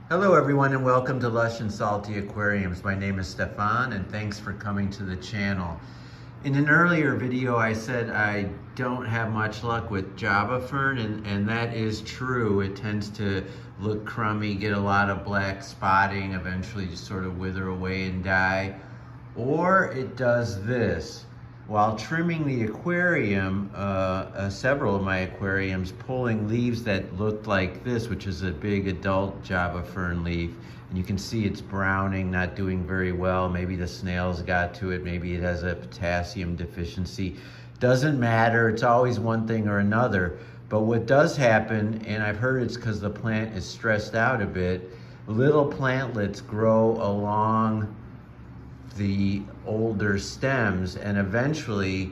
Hello everyone and welcome to Lush and Salty Aquariums. My name is Stefan and thanks for coming to the channel. In an earlier video I said I don't have much luck with Java Fern and that is true. It tends to look crummy, get a lot of black spotting, eventually just sort of wither away and die. Or it does this. While trimming the aquarium, several of my aquariums, pulling leaves that looked like this, which is a big adult Java Fern leaf. And you can see it's browning, not doing very well. Maybe the snails got to it. Maybe it has a potassium deficiency. Doesn't matter. It's always one thing or another. But what does happen, and I've heard it's because the plant is stressed out a bit, little plantlets grow along the older stems and eventually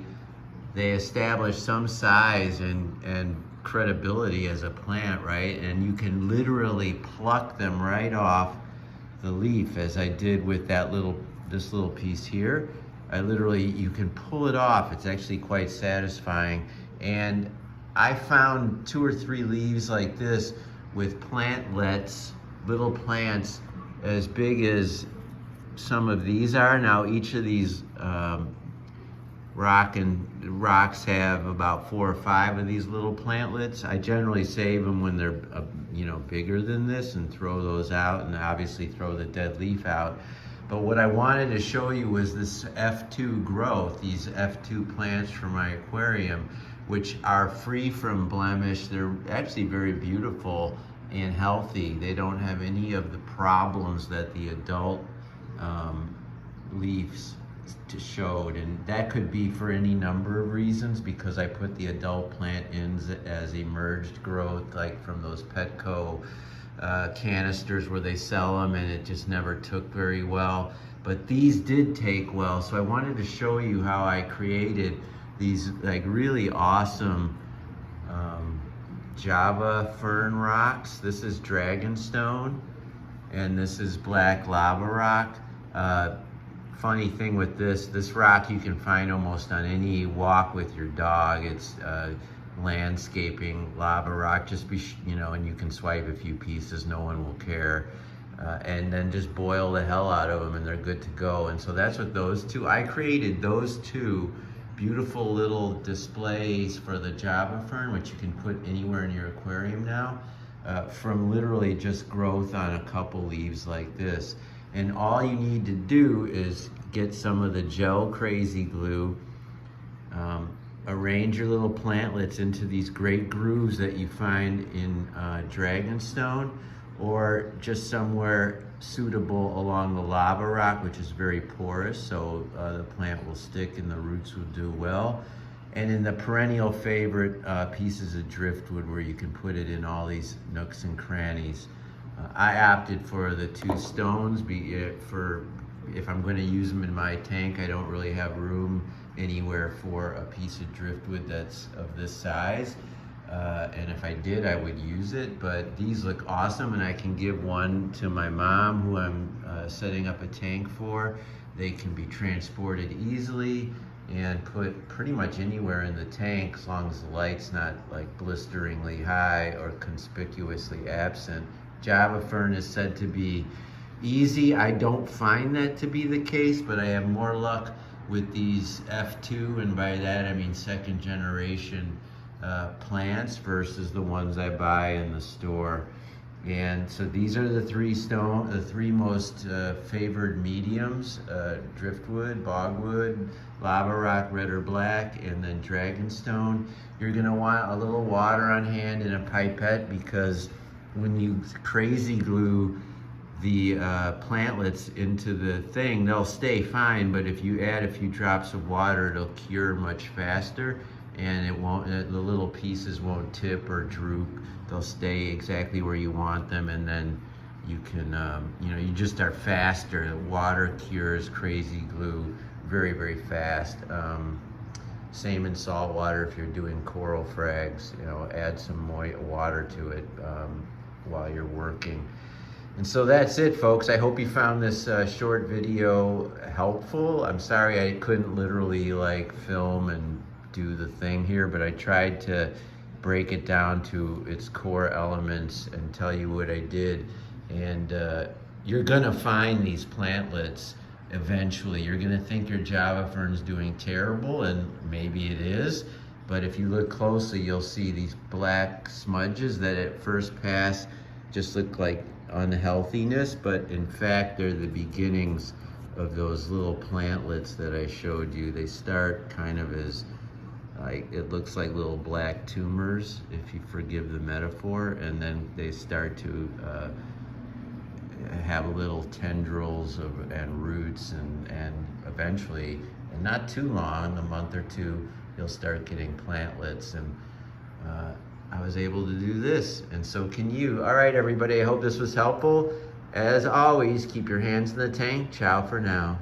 they establish some size and credibility as a plant, right? And you can literally pluck them right off the leaf, as I did with this little piece here. You can pull it off. It's actually quite satisfying. And I found 2 or 3 leaves like this with plantlets, little plants as big as some of these are. Now each of these rocks have about 4 or 5 of these little plantlets. I generally save them when they're bigger than this and throw those out, and obviously throw the dead leaf out. But what I wanted to show you was this F2 growth, these F2 plants from my aquarium, which are free from blemish. They're actually very beautiful and healthy. They don't have any of the problems that the adult leaves showed, and that could be for any number of reasons, because I put the adult plant in as emerged growth, like from those Petco canisters where they sell them, and it just never took very well. But these did take well, so I wanted to show you how I created these like really awesome Java Fern rocks. This is Dragonstone and this is black lava rock. Funny thing with this rock you can find almost on any walk with your dog. It's landscaping lava rock. Just and you can swipe a few pieces, no one will care. And then just boil the hell out of them and they're good to go. And so that's what those two, I created those 2 beautiful little displays for the Java Fern, which you can put anywhere in your aquarium now, from literally just growth on a couple leaves like this. And all you need to do is get some of the gel crazy glue, arrange your little plantlets into these great grooves that you find in Dragonstone, or just somewhere suitable along the lava rock, which is very porous, so the plant will stick and the roots will do well. And in the perennial favorite pieces of driftwood, where you can put it in all these nooks and crannies. I opted for the 2 stones if I'm going to use them in my tank. I don't really have room anywhere for a piece of driftwood that's of this size. And if I did, I would use it. But these look awesome, and I can give one to my mom, who I'm setting up a tank for. They can be transported easily and put pretty much anywhere in the tank, as long as the light's not like blisteringly high or conspicuously absent. Java Fern is said to be easy. I don't find that to be the case, but I have more luck with these F2, and by that I mean 2nd generation plants, versus the ones I buy in the store. And so these are the 3 most favored mediums: driftwood, bogwood, lava rock, red or black, and then Dragonstone. You're gonna want a little water on hand and a pipette, because when you crazy glue the plantlets into the thing, they'll stay fine, but if you add a few drops of water, it'll cure much faster, and the little pieces won't tip or droop. They'll stay exactly where you want them, and then you can, you just are faster. Water cures crazy glue very, very fast. Same in salt water. If you're doing coral frags, add some water to it while you're working. And so that's it, folks. I hope you found this short video helpful. I'm sorry I couldn't literally film and do the thing here, but I tried to break it down to its core elements and tell you what I did. And you're gonna find these plantlets eventually. You're gonna think your Java Fern's doing terrible, and maybe it is, but if you look closely, you'll see these black smudges that at first pass just look like unhealthiness, but in fact, they're the beginnings of those little plantlets that I showed you. They start kind of as like, it looks like little black tumors, if you forgive the metaphor, and then they start to have little tendrils and roots, and eventually, and not too long, a month or two, you'll start getting plantlets. And I was able to do this, and so can you. All right, everybody, I hope this was helpful. As always, keep your hands in the tank. Ciao for now.